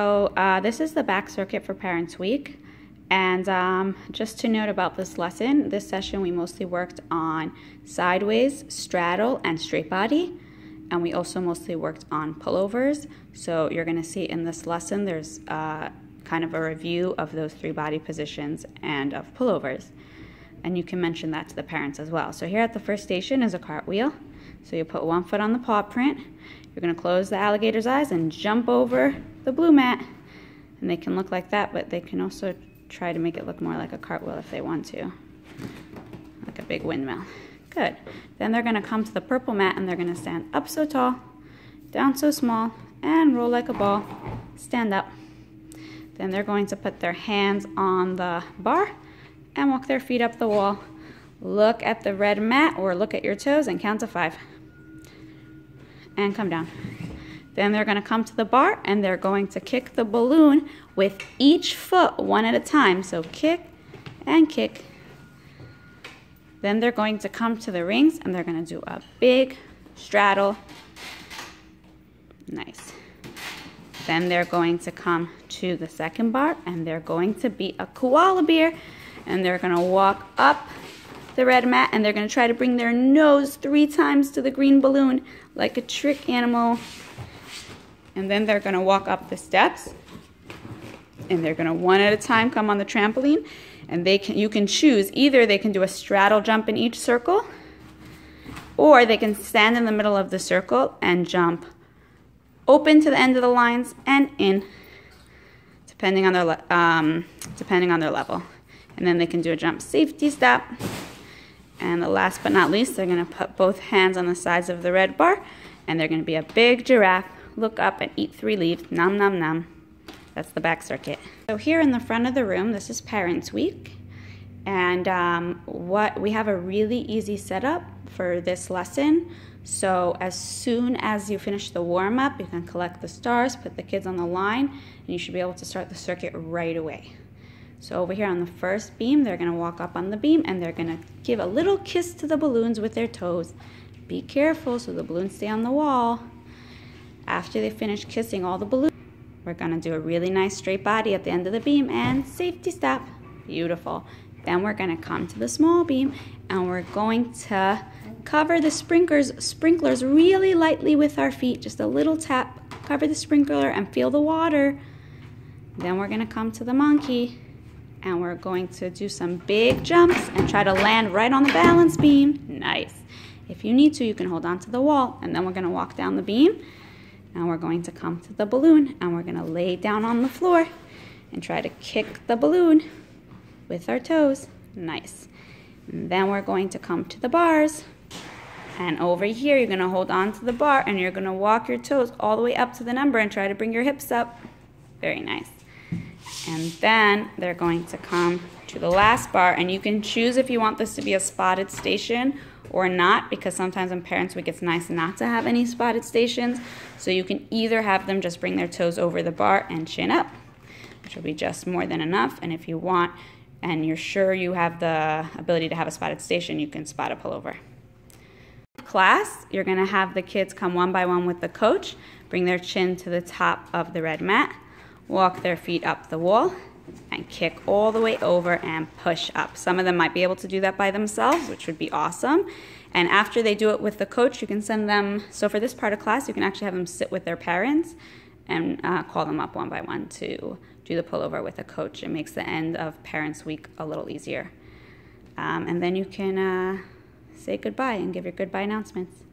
So this is the back circuit for Parents Week, and just to note about this lesson, this session we mostly worked on sideways, straddle, and straight body, and we also mostly worked on pullovers. So you're going to see in this lesson there's kind of a review of those three body positions and of pullovers, and you can mention that to the parents as well. So here at the first station is a cartwheel. So you put one foot on the paw print, you're going to close the alligator's eyes and jump over the blue mat. And they can look like that, but they can also try to make it look more like a cartwheel if they want to, like a big windmill. Good. Then they're going to come to the purple mat and they're going to stand up so tall, down so small, and roll like a ball. Stand up. Then they're going to put their hands on the bar and walk their feet up the wall. Look at the red mat or look at your toes and count to 5. And come down. Then they're going to come to the bar and they're going to kick the balloon with each foot one at a time. So kick and kick. Then they're going to come to the rings and they're going to do a big straddle. Nice. Then they're going to come to the second bar and they're going to be a koala bear. And they're going to walk up the red mat and they're going to try to bring their nose 3 times to the green balloon like a trick animal. And then they're going to walk up the steps and they're going to one at a time come on the trampoline, and you can choose either they can do a straddle jump in each circle, or they can stand in the middle of the circle and jump open to the end of the lines and in, depending on their level. And then they can do a jump safety step. And the last but not least, they're going to put both hands on the sides of the red bar, and they're going to be a big giraffe, look up and eat 3 leaves, nom nom nom. That's the back circuit. So here in the front of the room, this is Parents Week, and we have a really easy setup for this lesson. So as soon as you finish the warm-up, you can collect the stars, put the kids on the line, and you should be able to start the circuit right away. So over here on the first beam, they're going to walk up on the beam and they're going to give a little kiss to the balloons with their toes. Be careful so the balloons stay on the wall. After they finish kissing all the balloons, we're going to do a really nice straight body at the end of the beam and safety step. Beautiful. Then we're going to come to the small beam and we're going to cover the sprinklers really lightly with our feet. Just a little tap. Cover the sprinkler and feel the water. Then we're going to come to the monkey. And we're going to do some big jumps and try to land right on the balance beam. Nice. If you need to, you can hold on to the wall. And then we're going to walk down the beam. And we're going to come to the balloon. And we're going to lay down on the floor and try to kick the balloon with our toes. Nice. And then we're going to come to the bars. And over here, you're going to hold on to the bar. And you're going to walk your toes all the way up to the number and try to bring your hips up. Very nice. And then they're going to come to the last bar, and you can choose if you want this to be a spotted station or not, because sometimes in Parents Week it's nice not to have any spotted stations. So you can either have them just bring their toes over the bar and chin up, which will be just more than enough. And if you want, and you're sure you have the ability to have a spotted station, you can spot a pullover. Class, you're going to have the kids come one by one with the coach, bring their chin to the top of the red mat, walk their feet up the wall, and kick all the way over and push up. Some of them might be able to do that by themselves, which would be awesome. And after they do it with the coach, you can send them, so for this part of class, you can actually have them sit with their parents and call them up one by one to do the pullover with a coach. It makes the end of Parents Week a little easier. And then you can say goodbye and give your goodbye announcements.